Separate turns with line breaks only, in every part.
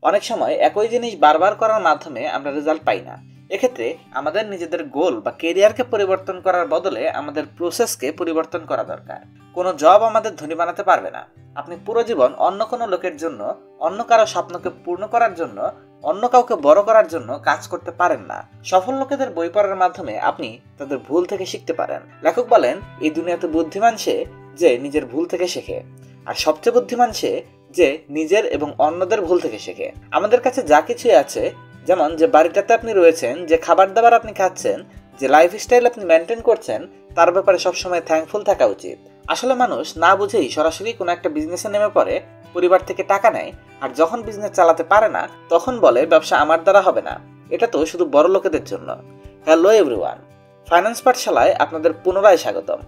অনেক সময় একই জিনিস বারবার করার মাধ্যমে আমরা রেজাল্ট পাই না। এক্ষেত্রে আমাদের নিজেদের গোল বা কেরিয়ারকে পরিবর্তন করার বদলে আমাদের প্রসেসকে পরিবর্তন করা দরকার। কোনো জব আমাদের ধনী বানাতে পারবে না। আপনি পুরো জীবন অন্য কোনো লোকের জন্য, অন্য কারো স্বপ্নকে পূর্ণ করার জন্য, অন্য কাউকে বড় করার জন্য কাজ করতে পারেন না। সফল লোকেদের বই পড়ার মাধ্যমে আপনি তাদের ভুল থেকে শিখতে পারেন। লেখক বলেন, এই দুনিয়াতে বুদ্ধিমান সে যে নিজের ভুল থেকে শেখে, আর সবচেয়ে বুদ্ধিমান সে যে নিজের এবং অন্যদের ভুল থেকে শেখে। আমাদের কাছে যা কিছুই আছে, যেমন যে বাড়িটাতে আপনি রয়েছেন, যে খাবার দাবার আপনি খাচ্ছেন, যে লাইফস্টাইল আপনি মেনটেন করছেন, তার ব্যাপারে সবসময় থ্যাঙ্কফুল থাকা উচিত। আসলে মানুষ না বুঝেই সরাসরি কোনো একটা বিজনেসে নেমে পড়ে, পরিবার থেকে টাকা নেয়, আর যখন বিজনেস চালাতে পারে না তখন বলে ব্যবসা আমার দ্বারা হবে না, এটা তো শুধু বড় লোকেদের জন্য। হ্যালো এভরিওয়ান, ফাইন্যান্স পাঠশালায় আপনাদের পুনরায় স্বাগতম।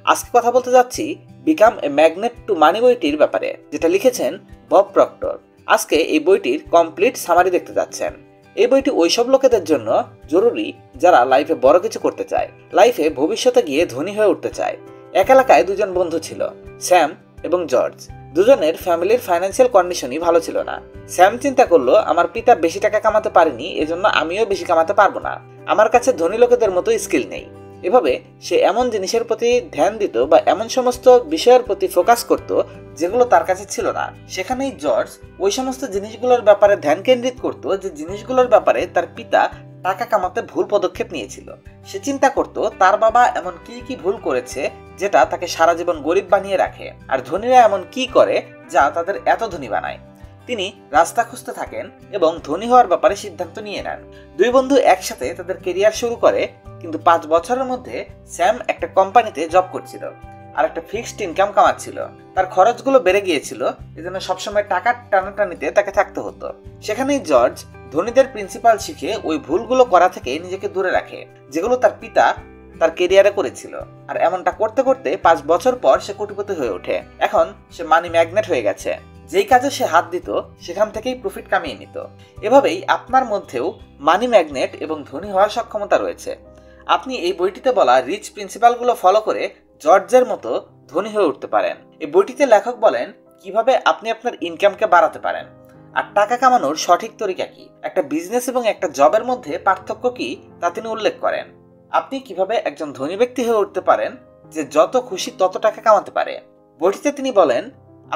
আজকে কথা বলতে যাচ্ছি become a magnet to money বইটির ব্যাপারে, যেটা লিখেছেন বব প্রক্টর। আজকে এই বইটির কমপ্লিট সামারি দেখতে যাচ্ছেন। এই বইটি ওইসব লোকেদের জন্য জরুরি যারা লাইফে বড় কিছু করতে চায়, লাইফে ভবিষ্যতে গিয়ে ধনী হয়ে উঠতে চায়। এক এলাকায় দুজন বন্ধু ছিল, স্যাম এবং জর্জ। দুজনের ফ্যামিলির ফাইন্যান্সিয়াল কন্ডিশনই ভালো ছিল না। স্যাম চিন্তা করলো, আমার পিতা বেশি টাকা কামাতে পারেনি, এজন্য আমিও বেশি কামাতে পারবো না। আমার কাছে ধনী লোকেদের মতো স্কিল নেই। এভাবে সে এমন জিনিসের প্রতি ধ্যান দিত বা এমন সমস্ত বিষয়ের প্রতি ফোকাস করত যেগুলো তার কাছে ছিল না। সেখানেই জর্জ ওই সমস্ত জিনিসগুলোর ব্যাপারে ধ্যান কেন্দ্রিত করত যে জিনিসগুলোর ব্যাপারে তার পিতা টাকা কামাতে ভুল পদক্ষেপ নিয়েছিল। সে চিন্তা করত তার বাবা এমন কি কি ভুল করেছে যেটা তাকে সারা জীবন গরিব বানিয়ে রাখে, আর ধনীরা এমন কি করে যা তাদের এত ধনী বানায়। তিনি রাস্তা খুঁজতে থাকেন এবং ধনী হওয়ার ব্যাপারে সিদ্ধান্ত নিয়ে নেন। দুই বন্ধু একসাথে তাদের কেরিয়ার শুরু করে, কিন্তু 5 বছরের মধ্যে স্যাম একটা কোম্পানিতে জব করছিল আর একটা ফিক্সড ইনকাম কামাচ্ছিল। তার খরচগুলো বেড়ে গিয়েছিল, এজন্য সবসময় টাকার টানাটানিতে তাকে থাকতে হতো। সেখানেই জর্জ ধনীদের প্রিন্সিপাল শিখে ওই ভুলগুলো করা থেকে নিজেকে দূরে রাখে, যেগুলো তার পিতা তার কেরিয়ারে করেছিল। আর এমনটা করতে করতে 5 বছর পর সে কোটিপতি হয়ে ওঠে। এখন সে মানি ম্যাগনেট হয়ে গেছে। যেই কাজে সে হাত দিত সেখান থেকেই প্রফিট কামিয়ে নিত। এভাবেই আপনার মধ্যেও মানি ম্যাগনেট এবং ধনী হওয়ার সক্ষমতা রয়েছে। আপনি এই বইটিতে বলা রিচ প্রিন্সিপালগুলো ফলো করে জর্জের মতো ধনী হয়ে উঠতে পারেন। এই বইটিতে লেখক বলেন কিভাবে আপনি আপনার ইনকামকে বাড়াতে পারেন আর টাকা কামানোর সঠিক তরিকা কি, একটা বিজনেস এবং একটা জবের মধ্যে পার্থক্য কি তা তিনি উল্লেখ করেন। আপনি কিভাবে একজন ধনী ব্যক্তি হয়ে উঠতে পারেন যে যত খুশি তত টাকা কামাতে পারে। বইটিতে তিনি বলেন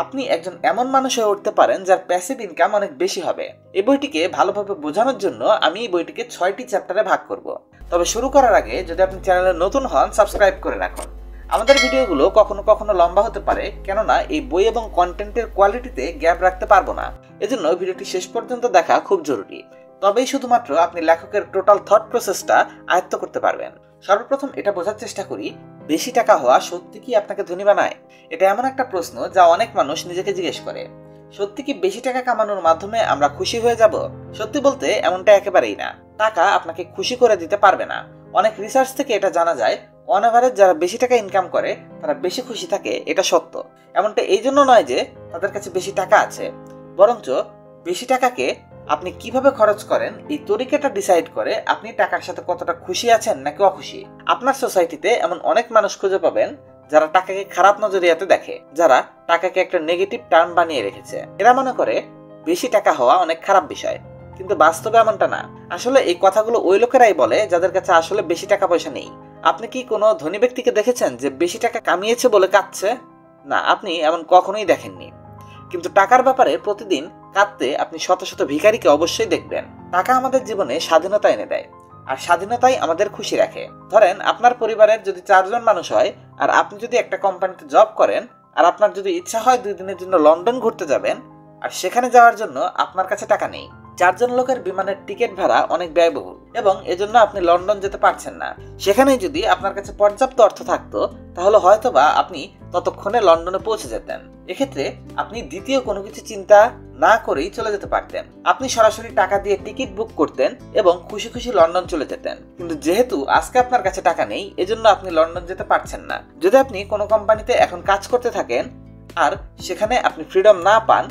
আপনি একজন এমন মানুষ হয়ে উঠতে পারেন যার প্যাসিভ ইনকাম অনেক বেশি হবে। এই বইটিকে ভালোভাবে বোঝানোর জন্য আমি এই বইটিকে 6টি চ্যাপ্টারে ভাগ করব। তবে শুরু করার আগে যদি আপনি চ্যানেলে নতুন হন, সাবস্ক্রাইব করে রাখুন। আমাদের ভিডিওগুলো কখনো কখনো লম্বা হতে পারে, কেননা এই বই এবং কন্টেন্টের কোয়ালিটিতে গ্যাপ রাখতে পারবো না। এজন্য ভিডিওটি শেষ পর্যন্ত দেখা খুব জরুরি। তবেই শুধুমাত্র আপনি লেখকের টোটাল থট প্রসেসটা আয়ত্ত করতে পারবেন। সর্বপ্রথম এটা বোঝার চেষ্টা করি, বেশি টাকা হওয়া সত্যি কি আপনাকে ধনী বানায়? এটা এমন একটা প্রশ্ন যা অনেক মানুষ নিজেকে জিজ্ঞেস করে। সত্যি কি বেশি টাকা কামানোর মাধ্যমে আমরা খুশি হয়ে যাব? সত্যি বলতে এমনটা একেবারেই না। টাকা আপনাকে খুশি করে দিতে পারবে না। অনেক রিসার্চ থেকে এটা জানা যায়, অন এভারেজ যারা বেশি টাকা ইনকাম করে তারা বেশি খুশি থাকে, এটা সত্য। এমনটা এই জন্য নয় যে তাদের কাছে বেশি টাকা আছে, বরঞ্চ বেশি টাকাকে আপনি কিভাবে খরচ করেন এই তরিকাটা ডিসাইড করে আপনি টাকার সাথে কতটা খুশি আছেন নাকি অখুশি। আপনার সোসাইটিতে এমন অনেক মানুষ খুঁজে পাবেন যারা টাকাকে খারাপ নজরিয়াতে দেখে, যারা টাকাকে একটা নেগেটিভ টার্ম বানিয়ে রেখেছে। এরা মনে করে বেশি টাকা হওয়া অনেক খারাপ বিষয়, কিন্তু বাস্তবে এমনটা না। আসলে এই কথাগুলো ওই লোকেরাই বলে যাদের কাছে আসলে বেশি টাকা পয়সা নেই। আপনি কি কোনো ধনী ব্যক্তিকে দেখেছেন যে বেশি টাকা কামিয়েছে বলে কাঁদছে? না, আপনি এমন কখনোই দেখেননি। কিন্তু টাকার ব্যাপারে প্রতিদিন কাঁদতে আপনি শত শত ভিখারিকে অবশ্যই দেখবেন। টাকা আমাদের জীবনে স্বাধীনতা এনে দেয়, আর স্বাধীনতাই আমাদের খুশি রাখে। ধরেন আপনার পরিবারের যদি 4 জন মানুষ হয়, আর আপনি যদি একটা কোম্পানিতে জব করেন, আর আপনার যদি ইচ্ছা হয় 2 দিনের জন্য লন্ডন ঘুরতে যাবেন, আর সেখানে যাওয়ার জন্য আপনার কাছে টাকা নেই। 4 জন লোকের বিমানের টিকিট ভাড়া অনেক ব্যয়বহুল এবং এজন্য আপনি লন্ডন যেতে পারছেন না। সেখানে যদি আপনার কাছে পর্যাপ্ত অর্থ থাকতো তাহলে হয়তোবা আপনি ততক্ষণে লন্ডনে পৌঁছে যেতেন। এক্ষেত্রে আপনি দ্বিতীয় কোনো কিছু চিন্তা না করেই চলে যেতে পারতেন। আপনি সরাসরি টাকা দিয়ে টিকিট বুক করতেন এবং খুশি খুশি লন্ডন চলে যেতেন। কিন্তু যেহেতু আজকে আপনার কাছে টাকা নেই, এজন্য আপনি লন্ডন যেতে পারছেন না। যদি আপনি কোনো কোম্পানিতে এখন কাজ করতে থাকেন আর সেখানে আপনি ফ্রিডম না পান,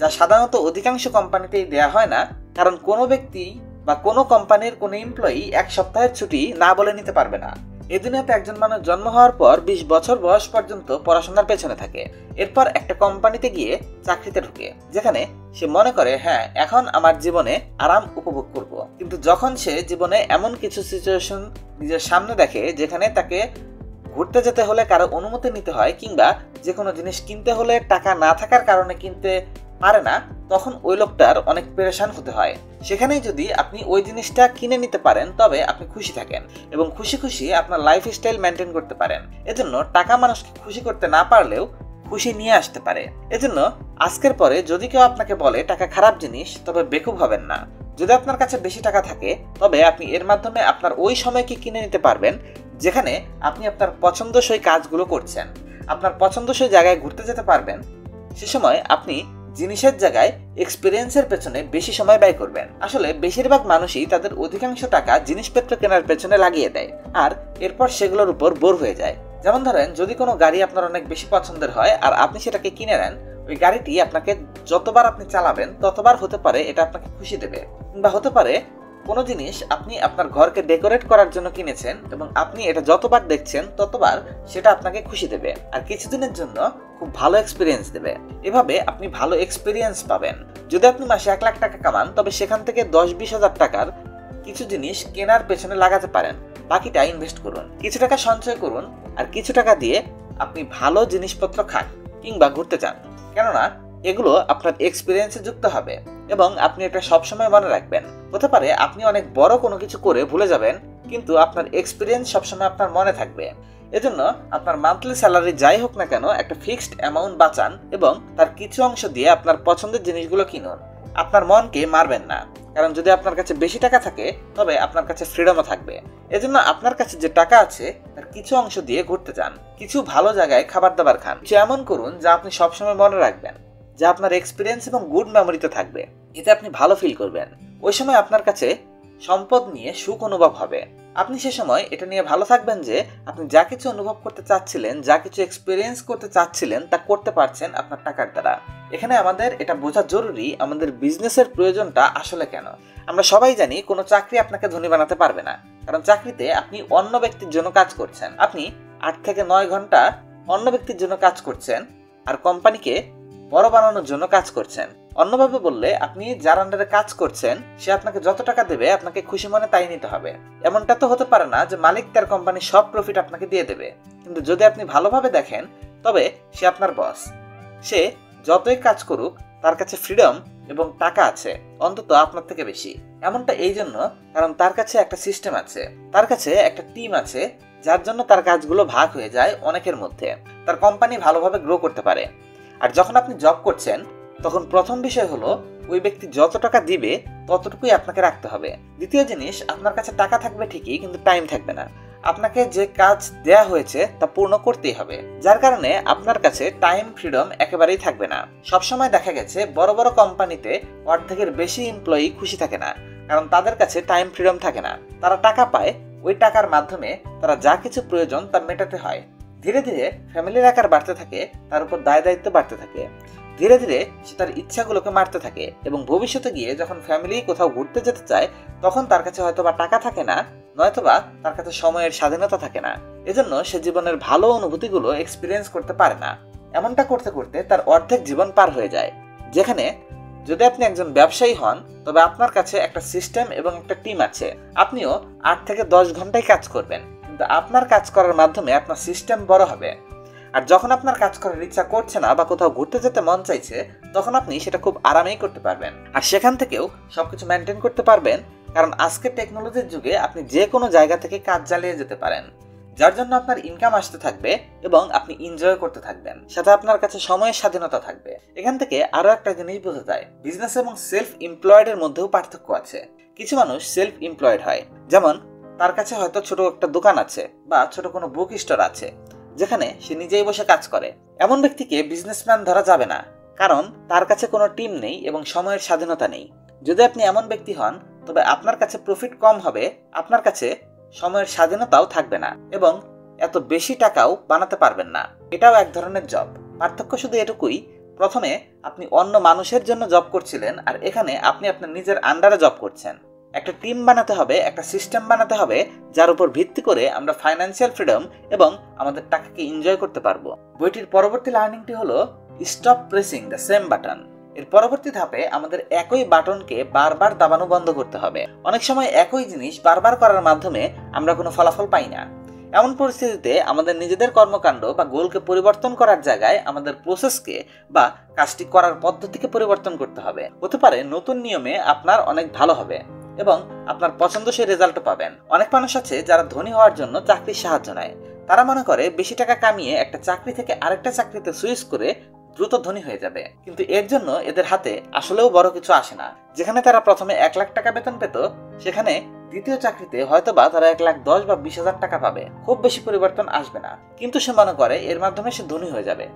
যা সাধারণত অধিকাংশ কোম্পানিতেই দেয়া হয় না, কারণ কোনো ব্যক্তি বা কোনো কোম্পানির কোনো এমপ্লয়ি 1 সপ্তাহের ছুটি না বলে নিতে পারবে না। এই দুনিয়াতে একজন মানুষ জন্ম হওয়ার পর 20 বছর বয়স পর্যন্ত পড়াশোনার পেছনে থাকে। এরপর একটা কোম্পানিতে গিয়ে চাকরিতে ঢুকে, যেখানে সে মনে করে হ্যাঁ এখন আমার জীবনে আরাম উপভোগ করব। কিন্তু যখন সে জীবনে এমন কিছু সিচুয়েশন নিজের সামনে দেখে যেখানে তাকে ঘুরতে যেতে হলে কারো অনুমতি নিতে হয় কিংবা যে কোনো জিনিস কিনতে হলে টাকা না থাকার কারণে কিনতে পারে না, তখন ওই লোকটার অনেক পেরেশান হতে হয়। সেখানেই যদি আপনি ওই জিনিসটা কিনে নিতে পারেন তবে আপনি খুশি থাকেন এবং খুশি খুশি আপনার লাইফস্টাইল মেনটেন করতে পারেন। এজন্য টাকা মানুষকে খুশি করতে না পারলেও খুশি নিয়ে আসতে পারে। এজন্য আজকের পরে যদি কেউ আপনাকে বলে টাকা খারাপ জিনিস, তবে বেকুব হবেন না। যদি আপনার কাছে বেশি টাকা থাকে তবে আপনি এর মাধ্যমে আপনার ওই সময়কে কিনে নিতে পারবেন যেখানে আপনি আপনার পছন্দসই কাজগুলো করছেন, আপনার পছন্দসই জায়গায় ঘুরতে যেতে পারবেন। সে সময় আপনি জিনিসের জায়গায় এক্সপিরিয়েন্সের পেছনে বেশি সময় ব্যয় করবেন। আসলে বেশিরভাগ মানুষই তাদের অধিকাংশ টাকা জিনিসপত্র কেনার পেছনে লাগিয়ে দেয় আর এরপর সেগুলোর উপর বোর হয়ে যায়। যেমন ধরেন, যদি কোনো গাড়ি আপনার অনেক বেশি পছন্দের হয় আর আপনি সেটাকে কিনে নেন, ওই গাড়িটি আপনাকে যতবার আপনি চালাবেন ততবার হতে পারে এটা আপনাকে খুশি দেবে, কিংবা হতে পারে কোনো জিনিস আপনি আপনার ঘরকে ডেকোরেট করার জন্য কিনেছেন এবং আপনি এটা যতবার দেখছেন ততবার সেটা আপনাকে খুশি দেবে আর কিছুদিনের জন্য খুব ভালো এক্সপিরিয়েন্স দেবে। এভাবে আপনি ভালো এক্সপিরিয়েন্স পাবেন। যদি আপনি মাসে 1 লাখ টাকা কামান তবে সেখান থেকে 10-20 হাজার টাকার কিছু জিনিস কেনার পেছনে লাগাতে পারেন, বাকিটা ইনভেস্ট করুন। কিছু টাকা সঞ্চয় করুন আর কিছু টাকা দিয়ে আপনি ভালো জিনিসপত্র খান কিংবা ঘুরতে যান, কেননা এগুলো আপনার এক্সপিরিয়েন্সে যুক্ত হবে এবং আপনি এটা সবসময় মনে রাখবেন। হতে পারে আপনি অনেক বড় কোনো কিছু করে ভুলে যাবেন, কিন্তু আপনার এক্সপিরিয়েন্স সবসময় আপনার মনে থাকবে। এজন্য আপনার মান্থলি স্যালারি যাই হোক না কেন একটা ফিক্সড অ্যামাউন্ট বাঁচান এবং তার কিছু অংশ দিয়ে আপনার পছন্দের জিনিসগুলো কিনুন। আপনার মনকে মারবেন না, কারণ যদি আপনার কাছে বেশি টাকা থাকে তবে আপনার কাছে ফ্রিডমও থাকবে। এজন্য আপনার কাছে যে টাকা আছে তার কিছু অংশ দিয়ে ঘুরতে যান, কিছু ভালো জায়গায় খাবার দাবার খান, কিছু এমন করুন যা আপনি সবসময় মনে রাখবেন, যা আপনার এক্সপিরিয়েন্স এবং গুড মেমোরিতে থাকবে। এতে আপনি ভালো ফিল করবেন। ওই সময় আপনার কাছে সম্পদ নিয়ে সুখ অনুভব হবে। আপনি সে সময় এটা নিয়ে ভালো থাকবেন যে আপনি যা কিছু অনুভব করতে চাচ্ছিলেন, যা কিছু এক্সপিরিয়েন্স করতে চাচ্ছিলেন তা করতে পারছেন আপনার টাকার দ্বারা। এখানে আমাদের এটা বোঝা জরুরি আমাদের বিজনেসের প্রয়োজনটা আসলে কেন। আমরা সবাই জানি কোনো চাকরি আপনাকে ধনী বানাতে পারবে না, কারণ চাকরিতে আপনি অন্য ব্যক্তির জন্য কাজ করছেন। আপনি 8 থেকে 9 ঘন্টা অন্য ব্যক্তির জন্য কাজ করছেন আর কোম্পানিকে বড় বানানোর জন্য কাজ করছেন। অন্যভাবে বললে, আপনি যার আন্ডারে কাজ করছেন সে আপনাকে যত টাকা দেবে আপনাকে খুশি মনে তাই নিতে হবে। এমনটা তো হতে পারে না যে মালিক তার কোম্পানির সব প্রফিট আপনাকে দিয়ে দেবে। কিন্তু যদি আপনি ভালোভাবে দেখেন তবে সে আপনার বস। সে যতই কাজ করুক তার কাছে ফ্রিডম এবং টাকা আছে অন্তত আপনার থেকে বেশি। এমনটা এই জন্য কারণ তার কাছে একটা সিস্টেম আছে, তার কাছে একটা টিম আছে, যার জন্য তার কাজগুলো ভাগ হয়ে যায় অনেকের মধ্যে। তার কোম্পানি ভালোভাবে গ্রো করতে পারে। আর যখন আপনি জব করছেন তখন প্রথম বিষয় হলো ওই ব্যক্তি যত টাকা দিবে ততটুকুই আপনাকে রাখতে হবে। দ্বিতীয় জিনিস, আপনার কাছে টাকা থাকবে ঠিকই কিন্তু টাইম থাকবে না। আপনাকে যে কাজ দেয়া হয়েছে তা পূর্ণ করতেই হবে, যার কারণে আপনার কাছে টাইম ফ্রিডম একেবারেই থাকবে না। সবসময় দেখা গেছে বড় বড় কোম্পানিতে অর্ধেকের বেশি এমপ্লয়ি খুশি থাকে না, কারণ তাদের কাছে টাইম ফ্রিডম থাকে না। তারা টাকা পায়, ওই টাকার মাধ্যমে তারা যা কিছু প্রয়োজন তা মেটাতে হয়। ধীরে ধীরে ফ্যামিলির আকার বাড়তে থাকে, তার উপর দায় দায়িত্ব বাড়তে থাকে। ধীরে ধীরে সে তার ইচ্ছাগুলোকে মারতে থাকে এবং ভবিষ্যতে গিয়ে যখন ফ্যামিলি কোথাও ঘুরতে যেতে চায় তখন তার কাছে হয়তোবা টাকা থাকে না, নয়তোবা তার কাছে সময়ের স্বাধীনতা থাকে না। এজন্য সে জীবনের ভালো অনুভূতিগুলো এক্সপিরিয়েন্স করতে পারে না। এমনটা করতে করতে তার অর্ধেক জীবন পার হয়ে যায়। যেখানে যদি আপনি একজন ব্যবসায়ী হন তবে আপনার কাছে একটা সিস্টেম এবং একটা টিম আছে। আপনিও 8 থেকে 10 ঘন্টায় কাজ করবেন, কিন্তু আপনার কাজ করার মাধ্যমে আপনার সিস্টেম বড় হবে। আর যখন আপনার কাজ করার ইচ্ছা করছে না বা কোথাও ঘুরতে যেতে মন চাইছে তখন আপনি সেটা খুব আরামেই করতে পারবেন আর সেখান থেকেও সবকিছু মেনটেন করতে পারবেন, কারণ আজকের টেকনোলজির যুগে আপনি যে কোনো জায়গা থেকে কাজ চালিয়ে যেতে পারেন, যার জন্য আপনার ইনকাম আসতে থাকবে এবং আপনি এনজয় করতে থাকবেন, সাথে আপনার কাছে সময়ের স্বাধীনতা থাকবে। এখান থেকে আরো একটা জিনিস বোঝা যায়, বিজনেস এবং সেলফ এমপ্লয়েড এর মধ্যেও পার্থক্য আছে। কিছু মানুষ সেলফ এমপ্লয়েড হয়, যেমন তার কাছে হয়তো ছোট একটা দোকান আছে বা ছোট কোনো বুক স্টোর আছে যেখানে সে নিজেই বসে কাজ করে। এমন ব্যক্তিকে বিজনেসম্যান ধরা যাবে না, কারণ তার কাছে কোনো টিম নেই এবং সময়ের স্বাধীনতা নেই। যদি আপনি এমন ব্যক্তি হন তবে আপনার কাছে প্রফিট কম হবে, আপনার কাছে সময়ের স্বাধীনতাও থাকবে না এবং এত বেশি টাকাও বানাতে পারবেন না। এটাও এক ধরনের জব। পার্থক্য শুধু এটুকুই, প্রথমে আপনি অন্য মানুষের জন্য জব করছিলেন আর এখানে আপনি আপনার নিজের আন্ডারে জব করছেন। একটা টিম বানাতে হবে, একটা সিস্টেম বানাতে হবে যার উপর ভিত্তি করে আমরা ফাইন্যান্সিয়াল ফ্রিডম এবং আমাদের টাকাকে এনজয় করতে পারবো। বইটির পরবর্তী লার্নিংটি হলো stop pressing the same button. এর পরবর্তী ধাপে আমাদের একই বাটনকে বারবার দাবানো বন্ধ করতে হবে। অনেক সময় একই জিনিস বারবার করার মাধ্যমে আমরা কোনো ফলাফল পাই না। এমন পরিস্থিতিতে আমাদের নিজেদের কর্মকাণ্ড বা গোলকে পরিবর্তন করার জায়গায় আমাদের প্রসেসকে বা কাজটি করার পদ্ধতিকে পরিবর্তন করতে হবে। হতে পারে নতুন নিয়মে আপনার অনেক ভালো হবে এবং আপনার পছন্দসই রেজাল্টও পাবেন। অনেক মানুষ আছে যারা ধনী হওয়ার জন্য চাকরির সাহায্য নেয়। তারা মনে করে বেশি টাকা কামিয়ে একটা চাকরি থেকে আরেকটা চাকরিতে সুইচ করে দ্রুত ধনী হয়ে যাবে, কিন্তু এর জন্য এদের হাতে আসলেও বড় কিছু আসে না। যেখানে তারা প্রথমে 1 লাখ টাকা বেতন পেত, সেখানে দ্বিতীয় চাকরিতে হয়তোবা তারা 1,10,000 বা 20,000 টাকা পাবে। খুব বেশি পরিবর্তন আসবে না, কিন্তু সে মনে করে এর মাধ্যমে সে ধনী হয়ে যাবে,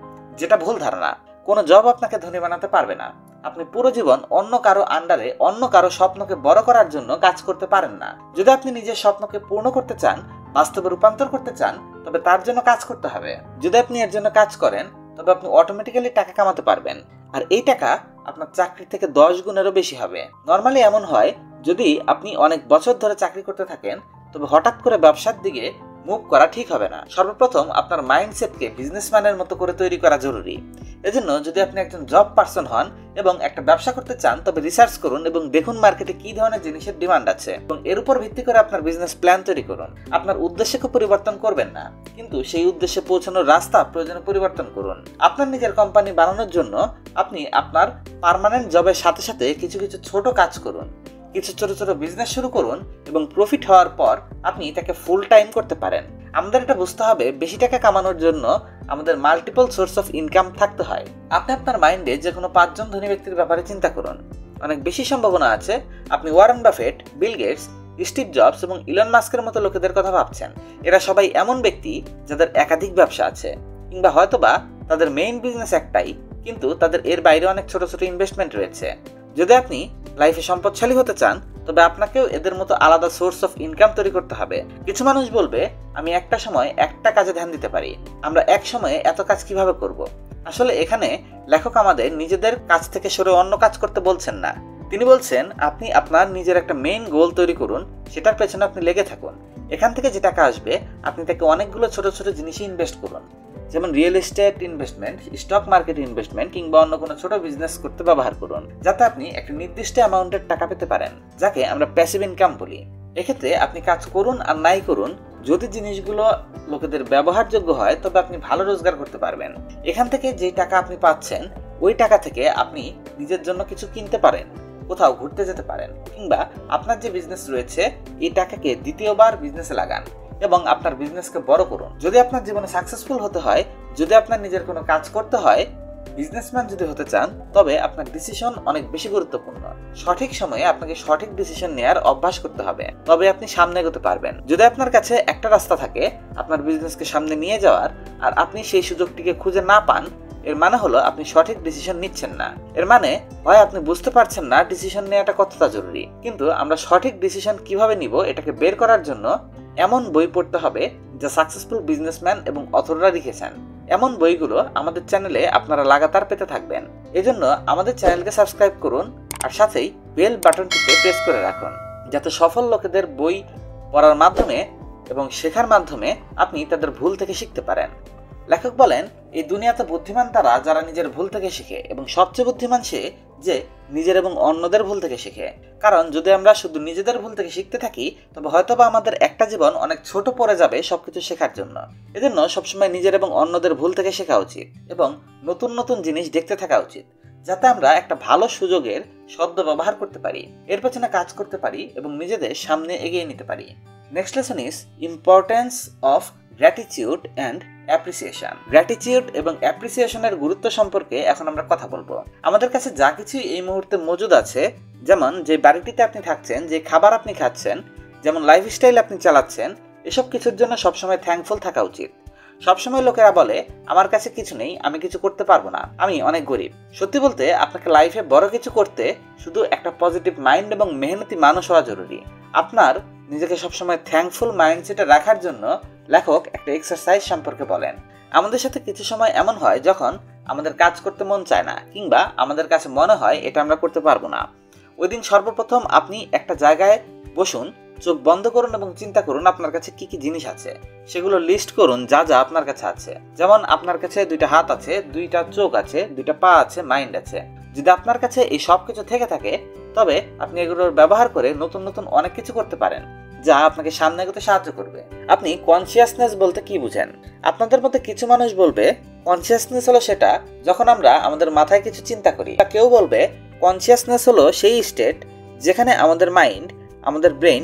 যেটা ভুল ধারণা। কোনো জব আপনাকে ধনী বানাতে পারবে না। আপনি পুরো জীবন অন্য কারো আন্ডারে অন্য কারো স্বপ্নকে বড় করার জন্য কাজ করতে পারেন না। যদি আপনি নিজের স্বপ্নকে পূর্ণ করতে চান, বাস্তবে রূপান্তর করতে চান, তবে তার জন্য কাজ করতে হবে। যদি আপনি এর জন্য কাজ করেন, তবে আপনি অটোমেটিক্যালি টাকা কামাতে পারবেন, আর এই টাকা আপনার চাকরি থেকে 10 গুণেরও বেশি হবে। নর্মালি এমন হয়, যদি আপনি অনেক বছর ধরে চাকরি করতে থাকেন, তবে হঠাৎ করে ব্যবসার দিকে মুভ করা ঠিক হবে না। সর্বপ্রথম আপনার মাইন্ডসেটকে বিজনেসম্যানের মতো করে তৈরি করা জরুরি। এজন্য যদি আপনি একজন জব পারসন হন এবং একটা ব্যবসা করতে চান, তবে রিসার্চ করুন এবং দেখুন মার্কেটে কি ধরনের জিনিসের ডিমান্ড আছে এবং এর উপর ভিত্তি করে আপনার বিজনেস প্ল্যান তৈরি করুন। আপনার উদ্দেশ্যকে পরিবর্তন করবেন না, কিন্তু সেই উদ্দেশ্যে পৌঁছানোর রাস্তা প্রয়োজনে পরিবর্তন করুন। আপনার নিজের কোম্পানি বানানোর জন্য আপনি আপনার পার্মানেন্ট জবের সাথে সাথে কিছু কিছু ছোট কাজ করুন, কিছু ছোট ছোট বিজনেস শুরু করুন এবং প্রফিট হওয়ার পর আপনি তাকে ফুল টাইম করতে পারেন। আমাদের এটা বুঝতে হবে, বেশি টাকা কামানোর জন্য আমাদের মাল্টিপল সোর্স অফ ইনকাম থাকতে হয়। আপনি আপনার মাইন্ডে যে কোনো 5 জন ধনী ব্যক্তির ব্যাপারে চিন্তা করুন। অনেক বেশি সম্ভাবনা আছে আপনি Warren Buffett, Bill Gates, Steve Jobs এবং ইলন মাস্কের মতো লোকেদের কথা ভাবছেন। এরা সবাই এমন ব্যক্তি যাদের একাধিক ব্যবসা আছে, কিংবা হয়তোবা তাদের মেইন বিজনেস একটাই, কিন্তু তাদের এর বাইরে অনেক ছোট ছোট ইনভেস্টমেন্ট রয়েছে। যদি আপনি লাইফে সম্পদশালী হতে চান, তবে আপনাকেও এদের মতো আলাদা সোর্স অফ ইনকাম তৈরি করতে হবে। কিছু মানুষ বলবে, আমি একটা সময় একটা কাজে ধ্যান দিতে পারি, আমরা এক সময়ে এত কাজ কিভাবে করব? আসলে এখানে লেখক আমাদের নিজেদের কাজ থেকে সরে অন্য কাজ করতে বলছেন না। তিনি বলছেন, আপনি আপনার নিজের একটা মেইন গোল তৈরি করুন, সেটার পেছনে আপনি লেগে থাকুন। এখান থেকে যে টাকা আসবে, আপনি তাকে অনেকগুলো ছোট ছোট জিনিসে ইনভেস্ট করুন, যেমন real estate investment, stock market investment কিংবা অন্য কোনো ছোট বিজনেস করতে ব্যবহার করুন, যাতে আপনি একটা নির্দিষ্ট অ্যামাউন্টের টাকা পেতে পারেন, যাকে আমরা প্যাসিভ ইনকাম বলি। এক্ষেত্রে আপনি কাজ করুন আর নাই করুন, যদি জিনিসগুলো লোকেদের ব্যবহারযোগ্য হয়, তবে আপনি ভালো রোজগার করতে পারবেন। এখান থেকে যে টাকা আপনি পাচ্ছেন, ওই টাকা থেকে আপনি নিজের জন্য কিছু কিনতে পারেন, কোথাও ঘুরতে যেতে পারেন, কিংবা আপনার যে বিজনেস রয়েছে এই টাকাকে দ্বিতীয়বার বিজনেসে লাগান এবং আপনার বিজনেসকে বড় করুন। যদি আপনার জীবনে সাকসেসফুল হতে হয়, যদি আপনার নিজের কোনো কাজ করতে হয়, বিজনেসম্যান যদি হতে চান, তবে আপনার ডিসিশন অনেক বেশি গুরুত্বপূর্ণ। সঠিক সময়ে আপনাকে সঠিক ডিসিশন নেওয়ার অভ্যাস করতে হবে, তবে আপনি সামনে এগোতে পারবেন। যদি আপনার কাছে একটা রাস্তা থাকে আপনার বিজনেসকে সামনে নিয়ে যাওয়ার, আর আপনি সেই সুযোগটিকে খুঁজে না পান, এর মানে হলো আপনি সঠিক ডিসিশন নিচ্ছেন না। এর মানে হয় আপনি বুঝতে পারছেন না ডিসিশন নেওয়াটা কতটা জরুরি। কিন্তু আমরা সঠিক ডিসিশন কিভাবে নিব, এটাকে বের করার জন্য এমন বই পড়তে হবে যা সাকসেসফুল বিজনেসম্যান এবং অথররা লিখেছেন। এমন বইগুলো আমাদের চ্যানেলে আপনারা লাগাতার পেতে থাকবেন। এজন্য আমাদের চ্যানেলকে সাবস্ক্রাইব করুন আর সাথেই বেল বাটনটিতে প্রেস করে রাখুন, যাতে সফল লোকেদের বই পড়ার মাধ্যমে এবং শেখার মাধ্যমে আপনি তাদের ভুল থেকে শিখতে পারেন। লেখক বলেন, এই দুনিয়াতে বুদ্ধিমান তারা যারা নিজের ভুল থেকে শিখে, এবং সবচেয়ে বুদ্ধিমান সে যে নিজের এবং অন্যদের ভুল থেকে শিখে। কারণ যদি আমরা শুধু নিজেদের ভুল থেকে শিখতে থাকি, তবে হয়তোবা আমাদের একটা জীবন অনেক ছোট পড়ে যাবে সবকিছু শেখার জন্য। এজন্য সবসময় নিজের এবং অন্যদের ভুল থেকে শেখা উচিত এবং নতুন নতুন জিনিস দেখতে থাকা উচিত, যাতে আমরা একটা ভালো সুযোগের সদ্য ব্যবহার করতে পারি, এর পেছনে কাজ করতে পারি এবং নিজেদের সামনে এগিয়ে নিতে পারি। Next lesson is importance of gratitude and appreciation. Gratitude এবং অ্যাপ্রিসিয়েশনের গুরুত্ব সম্পর্কে এখন আমরা কথা বলবো। আমাদের কাছে যা কিছু এই মুহূর্তে মজুদ আছে, যেমন যে বাড়িটিতে আপনি থাকছেন, যে খাবার আপনি খাচ্ছেন, যেমন লাইফস্টাইল আপনি চালাচ্ছেন, এসব কিছুর জন্য সবসময় থ্যাঙ্কফুল থাকা উচিত। সবসময় লোকেরা বলে, আমার কাছে কিছু নেই, আমি কিছু করতে পারবো না, আমি অনেক গরিব। সত্যি বলতে আপনাকে লাইফে বড় কিছু করতে শুধু একটা পজিটিভ মাইন্ড এবং মেহনতি মানুষ হওয়া জরুরি। আপনার নিজেকে সবসময় থ্যাঙ্কফুল মাইন্ডসেটে রাখার জন্য লেখক একটা এক্সারসাইজ সম্পর্কে বলেন। আমাদের সাথে কিছু সময় এমন হয় যখন আমাদের কাজ করতে মন চায় না, কিংবা আমাদের কাছে মনে হয় এটা আমরা করতে পারবো না। ওই দিন সর্বপ্রথম আপনি একটা জায়গায় বসুন, চোখ বন্ধ করুন এবং চিন্তা করুন আপনার কাছে কি কি জিনিস আছে, সেগুলো লিস্ট করুন যা যা আপনার কাছে আছে। যেমন আপনার কাছে 2টা হাত আছে, 2টা চোখ আছে, 2টা পা আছে, মাইন্ড আছে। যদি আপনার কাছে এই সব কিছু থেকে থাকে তবে আপনি এগুলোর ব্যবহার করে নতুন নতুন অনেক কিছু করতে পারেন, যা আপনাকে সামনে এগোতে সাহায্য করবে। আপনি কনসিয়াসনেস বলতে কি বুঝেন? আপনাদের মধ্যে কিছু মানুষ বলবে কনসিয়াসনেস হলো সেটা যখন আমরা আমাদের মাথায় কিছু চিন্তা করি, বা কেউ বলবে কনসিয়াসনেস হলো সেই স্টেট যেখানে আমাদের মাইন্ড, আমাদের ব্রেন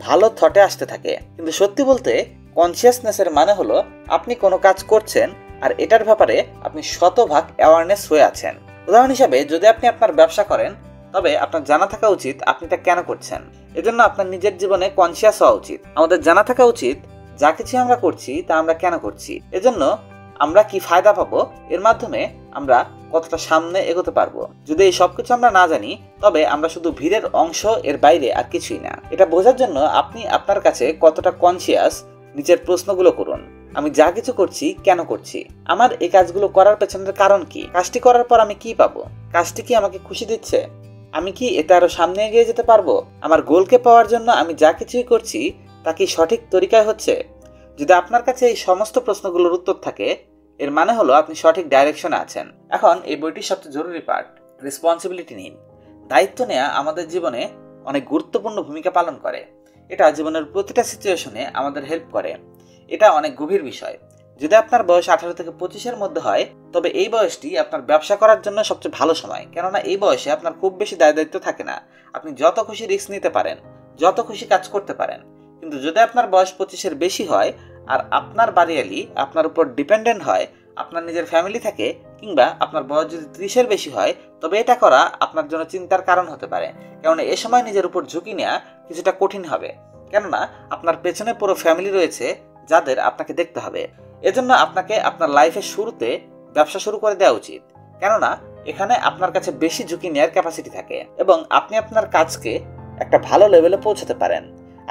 ভালো থটে আসতে থাকে। কিন্তু সত্যি বলতে কনসিয়াসনেসের মানে হলো আপনি কোনো কাজ করছেন আর এটার ব্যাপারে আপনি শতভাগ অ্যাওয়ারনেস হয়ে আছেন। উদাহরণ হিসাবে, যদি আপনি আপনার ব্যবসা করেন তবে আপনার জানা থাকা উচিত আপনি তা কেন করছেন। এজন্য আপনার নিজের জীবনে কনসিয়াস হওয়া উচিত। আমাদের জানা থাকা উচিত যা কিছু আমরা করছি তা আমরা কেন করছি, এজন্য আমরা কি ফায়দা পাবো, এর মাধ্যমে আমরা কতটা সামনে এগোতে পারবো। যদি এই সবকিছু আমরা না জানি তবে আমরা শুধু ভিড়ের অংশ, এর বাইরে আর কিছুই না। এটা বোঝার জন্য আপনি আপনার কাছে কতটা কনসিয়াস নিজের প্রশ্নগুলো করুন। আমি যা কিছু করছি কেন করছি, আমার এই কাজগুলো করার পেছনের কারণ কি, কাজটি করার পর আমি কি পাবো, কাজটি কি আমাকে খুশি দিচ্ছে, আমি কি এতে আরো সামনে এগিয়ে যেতে পারবো, আমার গোলকে পাওয়ার জন্য আমি যা কিছুই করছি তা কি সঠিক তরিকায় হচ্ছে। যদি আপনার কাছে এই সমস্ত প্রশ্নগুলোর উত্তর থাকে এর মানে হলো আপনি সঠিক ডাইরেকশনে আছেন। এখন এই বইটির সবচেয়ে জরুরি পার্ট, রেসপন্সিবিলিটি নিন। দায়িত্ব নেওয়া আমাদের জীবনে অনেক গুরুত্বপূর্ণ ভূমিকা পালন করে। এটা জীবনের প্রতিটা সিচুয়েশনে আমাদের হেল্প করে। এটা অনেক গভীর বিষয়। যদি আপনার বয়স 18 থেকে 25-এর মধ্যে হয় তবে এই বয়সটি আপনার ব্যবসা করার জন্য সবচেয়ে ভালো সময়, কেননা এই বয়সে আপনার খুব বেশি দায়িত্ব থাকে না। আপনি যত খুশি রিস্ক নিতে পারেন, যত খুশি কাজ করতে পারেন। কিন্তু যদি আপনার বয়স 25-এর বেশি হয় আর আপনার বাড়িয়ালি আপনার উপর ডিপেন্ডেন্ট হয়, আপনার নিজের ফ্যামিলি থাকে, কিংবা আপনার বয়স যদি 30-এর বেশি হয় তবে এটা করা আপনার জন্য চিন্তার কারণ হতে পারে, কেননা এ সময় নিজের উপর ঝুঁকি নেওয়া কিছুটা কঠিন হবে, কেননা আপনার পেছনে পুরো ফ্যামিলি রয়েছে যাদের আপনাকে দেখতে হবে। এজন্য আপনাকে আপনার লাইফের শুরুতে ব্যবসা শুরু করে দেওয়া উচিত, কেননা এখানে আপনার কাছে বেশি ঝুঁকি নেওয়ার ক্যাপাসিটি থাকে এবং আপনি আপনার কাজকে একটা ভালো লেভেলে পৌঁছাতে পারেন।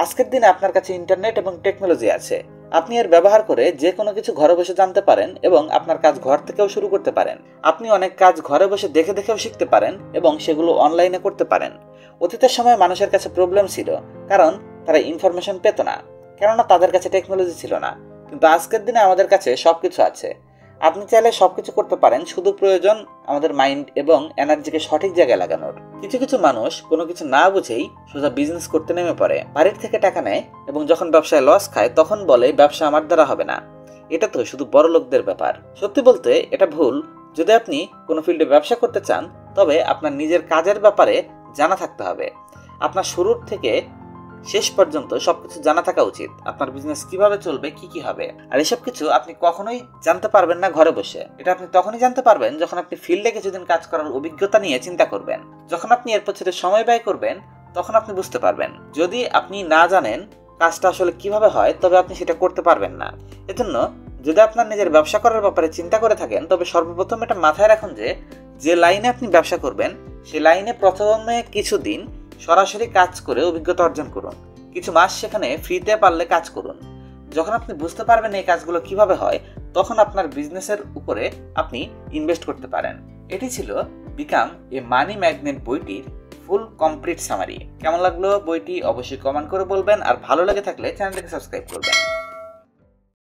আজকের দিনে আপনার কাছে ইন্টারনেট এবং টেকনোলজি আছে। আপনি এর ব্যবহার করে যে কোনো কিছু ঘরে বসে জানতে পারেন এবং আপনার কাজ ঘর থেকেও শুরু করতে পারেন। আপনি অনেক কাজ ঘরে বসে দেখে দেখেও শিখতে পারেন এবং সেগুলো অনলাইনে করতে পারেন। অতীতের সময় মানুষের কাছে প্রবলেম ছিল কারণ তারা ইনফরমেশন পেত না, কেননা তাদের কাছে টেকনোলজি ছিল না। কিন্তু আজকের দিনে আমাদের কাছে সবকিছু আছে। আপনি চাইলে সবকিছু করতে পারেন, শুধু প্রয়োজন আমাদের মাইন্ড এবং এনার্জিকে সঠিক জায়গায় লাগানোর। কিছু কিছু মানুষ কোনো কিছু না বুঝেই সোজা বিজনেস করতে নেমে পড়ে, বাড়ির থেকে টাকা নেয় এবং যখন ব্যবসায় লস খায় তখন বলে ব্যবসা আমার দ্বারা হবে না। এটা তো শুধু বড় লোকদের ব্যাপার। সত্যি বলতে এটা ভুল। যদি আপনি কোনো ফিল্ডে ব্যবসা করতে চান তবে আপনার নিজের কাজের ব্যাপারে জানা থাকতে হবে। আপনার শুরুর থেকে শেষ পর্যন্ত সবকিছু জানা থাকা উচিত। আপনার বিজনেস কিভাবে চলবে, কি কি হবে, আর এসব কিছু আপনি কখনোই জানতে পারবেন না ঘরে বসে। এটা আপনি তখনই জানতে পারবেন যখন আপনি ফিল্ডে কিছুদিন কাজ করার অভিজ্ঞতা নিয়ে চিন্তা করবেন। যখন আপনি এর পেছনে সময় ব্যয় করবেন তখন আপনি বুঝতে পারবেন। যদি আপনি না জানেন কাজটা আসলে কিভাবে হয় তবে আপনি সেটা করতে পারবেন না। এজন্য যদি আপনার নিজের ব্যবসা করার ব্যাপারে চিন্তা করে থাকেন তবে সর্বপ্রথম এটা মাথায় রাখুন যে লাইনে আপনি ব্যবসা করবেন সেই লাইনে প্রথমে কিছুদিন সরাসরি কাজ করে অভিজ্ঞতা অর্জন করুন। কিছু মাস সেখানে ফ্রিতে পারলে কাজ করুন। যখন আপনি বুঝতে পারবেন এই কাজগুলো কিভাবে হয় তখন আপনার বিজনেসের উপরে আপনি ইনভেস্ট করতে পারেন। এটি ছিল বিকাম এ মানি ম্যাগনেট বইটির ফুল কমপ্লিট সামারি। কেমন লাগলো বইটি অবশ্যই কমেন্ট করে বলবেন, আর ভালো লেগে থাকলে চ্যানেলটিকে সাবস্ক্রাইব করবেন।